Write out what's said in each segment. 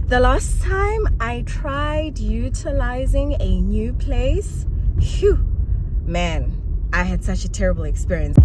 The last time I tried utilizing a new place, man, I had such a terrible experience.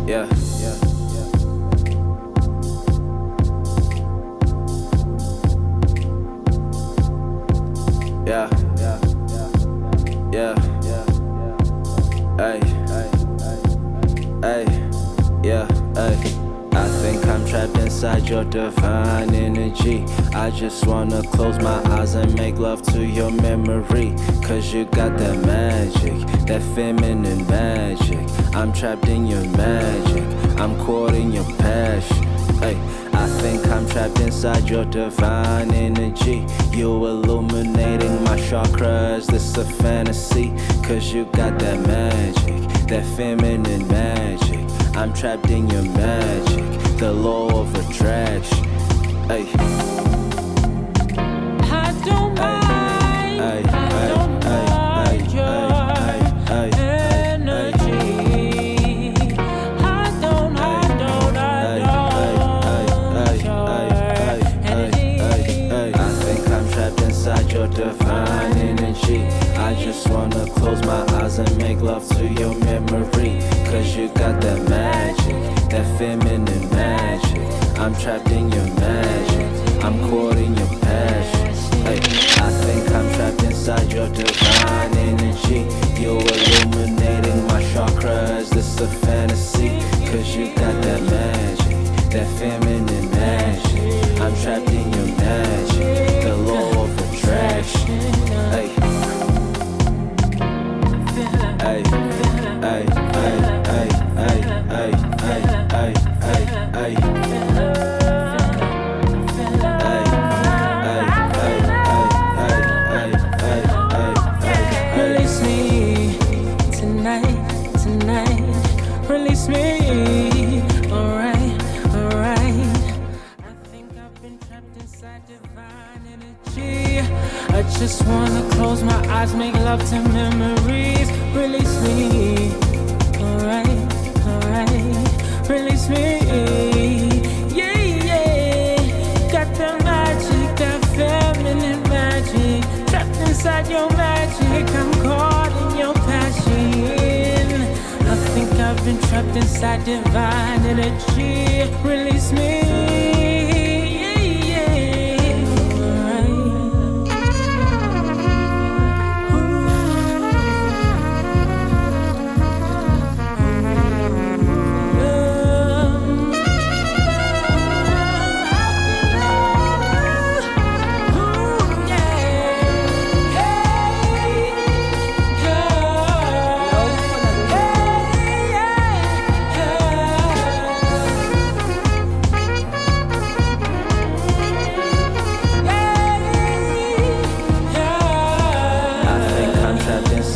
Yeah. Yeah. Yeah. Ay. Ay. Yeah. Ay. I think I'm trapped inside your divine energy. I just wanna close my eyes and make love to your memory. Cause you got that magic, that feminine magic. I'm trapped in your magic, I'm caught in your passion. Hey, I think I'm trapped inside your divine energy. You illuminating my chakras, this a fantasy. Cause you got that magic, that feminine magic. I'm trapped in your magic, the law of attraction. Ay. I don't mind, Ay, I don't mind your energy. I don't I think I'm trapped inside your divine energy. I just wanna close my eyes and make love to your memory. Cause you got that magic, that feminine magic. I'm trapped in your magic, I'm caught in your passion. Hey, I think I'm trapped inside your divine energy. You're illuminating my chakras, this a fantasy. Cause you got that magic, that feminine magic. I'm trapped in your magic, the law of attraction. Hey. Ay, ay, ay, ay, ay, ay, ay, ay, ay, ay. Release me tonight, release me. Alright. I think I've been trapped inside divine energy. I just wanna close my eyes, make love to memories. Release me. Alright. Release me. Yeah. Got the magic, that feminine magic. Trapped inside your magic, I'm caught in your passion. I think I've been trapped inside divine energy. Release me.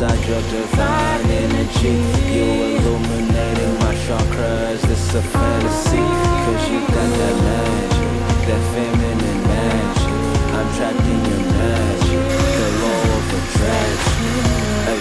Inside your divine energy, you illuminating my chakras, this a fantasy. Cause you got that magic, that feminine magic. I'm trapped in your magic, the law of attraction. Hey.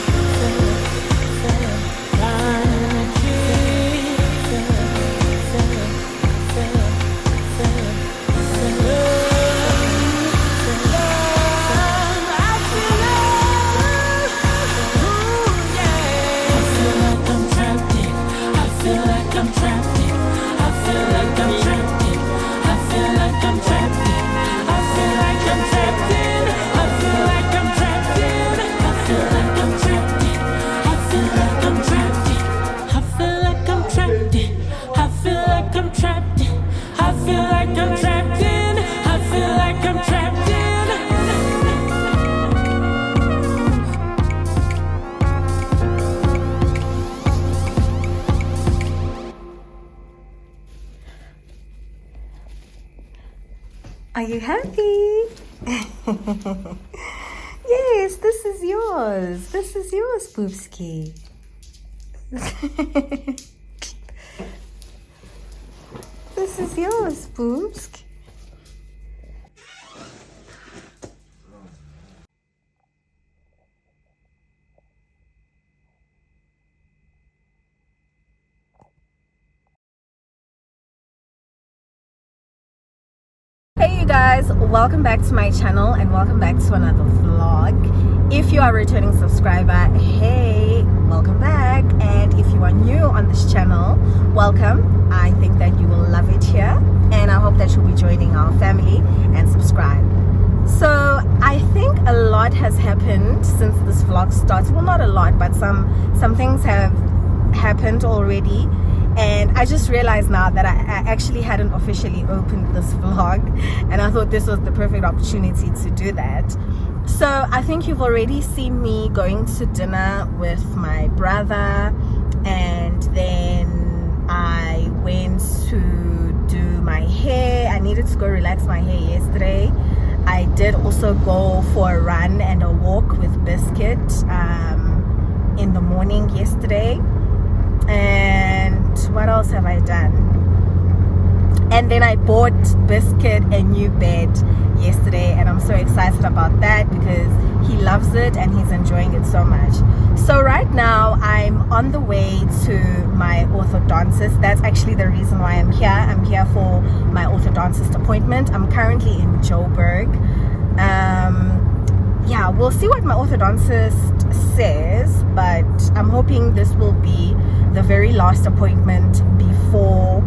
Are you happy? Yes, this is yours. This is yours, Boobski. This is yours, Boobsk. Hey you guys, welcome back to my channel and welcome back to another vlog. If you are a returning subscriber, hey, welcome back. And if you are new on this channel, welcome. a lot has happened since this vlog started. Well, not a lot, but some things have happened already, and I just realized now that I actually hadn't officially opened this vlog, and I thought this was the perfect opportunity to do that. So I think you've already seen me going to dinner with my brother, and then I went to do my hair. I needed to go relax my hair yesterday. I did also go for a run and a walk with Biscuit in the morning yesterday. And what else have I done? And then I bought Biscuit a new bed yesterday, and I'm so excited about that because he loves it and he's enjoying it so much. So right now I'm on the way to my orthodontist. That's actually the reason why I'm here. I'm here for my orthodontist appointment. I'm currently in Joburg. Yeah, we'll see what my orthodontist says, but I'm hoping this will be the very last appointment before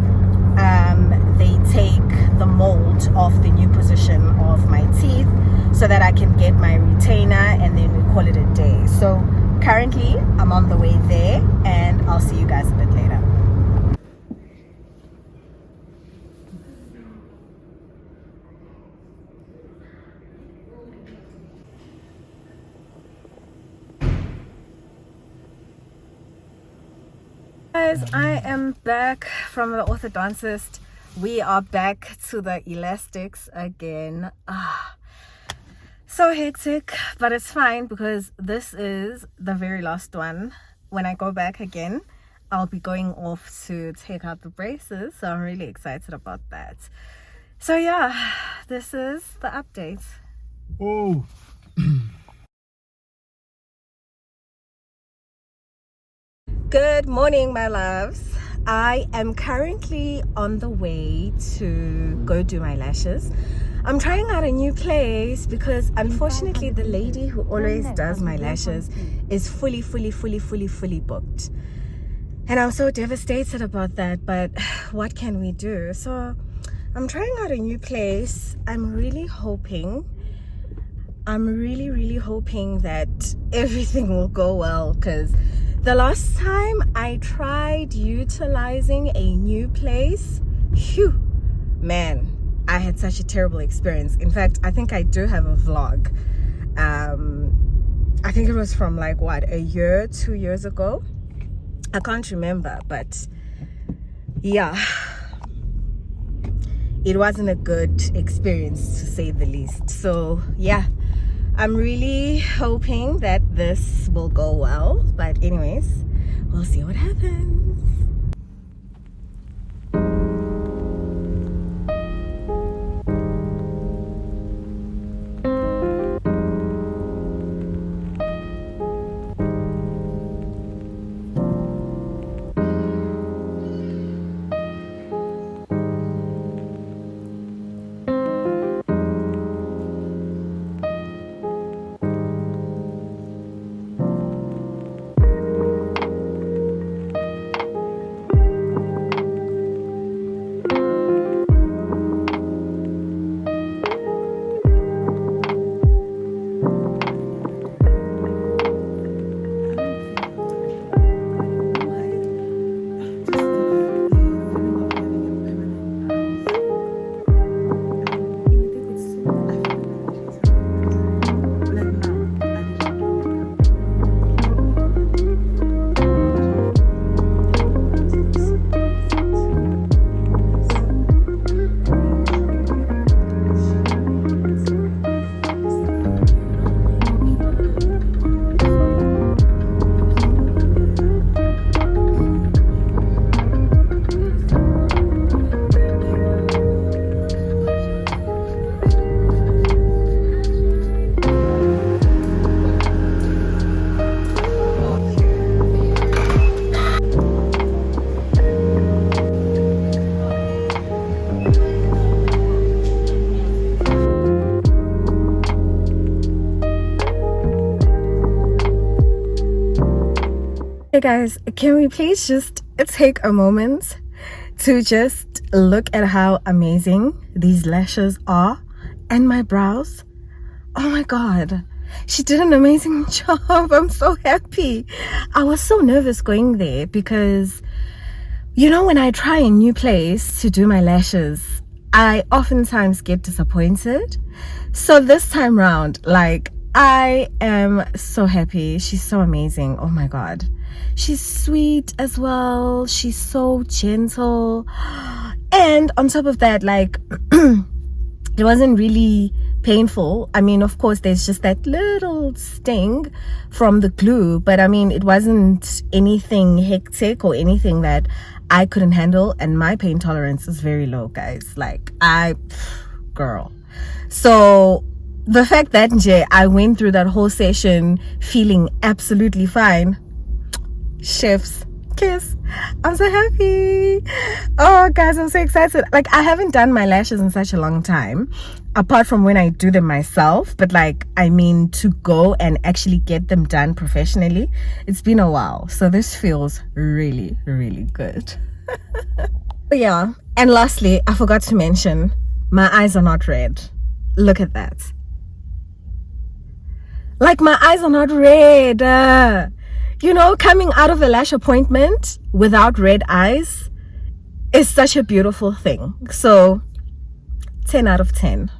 they take the mold off the new position of my teeth, so that I can get my retainer and then we call it a day. So currently I'm on the way there, and I'll see you guys a bit later. Guys, I am back from the orthodontist. We are back to the elastics again. So hectic, but it's fine because this is the very last one. When I go back again, I'll be going off to take out the braces, so I'm really excited about that. So yeah, this is the update. Oh. Good morning, my loves. I am currently on the way to go do my lashes. I'm trying out a new place because unfortunately the lady who always does my lashes is fully booked. And I'm so devastated about that, but what can we do? So I'm trying out a new place. I'm really hoping that everything will go well, because the last time I tried utilizing a new place, phew, man, I had such a terrible experience. In fact, I think I do have a vlog. I think it was from like what, a year, 2 years ago? I can't remember, but yeah, it wasn't a good experience to say the least. So yeah, I'm really hoping that this will go well, but anyways, we'll see what happens. Hey guys, can we please just take a moment to just look at how amazing these lashes are, and my brows? Oh my god, She did an amazing job. I'm so happy. I was so nervous going there because, you know, when I try a new place to do my lashes, I oftentimes get disappointed. So this time round, like, I am so happy. She's so amazing. Oh my God. She's sweet as well. She's so gentle. And on top of that, like, it wasn't really painful. I mean, of course, there's just that little sting from the glue, but I mean, it wasn't anything hectic or anything that I couldn't handle. And my pain tolerance is very low, guys. Like, girl. So the fact that I went through that whole session feeling absolutely fine, chef's kiss. I'm so happy. Oh guys, I'm so excited. Like, I haven't done my lashes in such a long time, apart from when I do them myself, but like, I mean, to go and actually get them done professionally, it's been a while. So this feels really, really good. Yeah, and lastly, I forgot to mention, my eyes are not red. Look at that. Like, my eyes are not red. You know, coming out of a lash appointment without red eyes is such a beautiful thing. So 10 out of 10.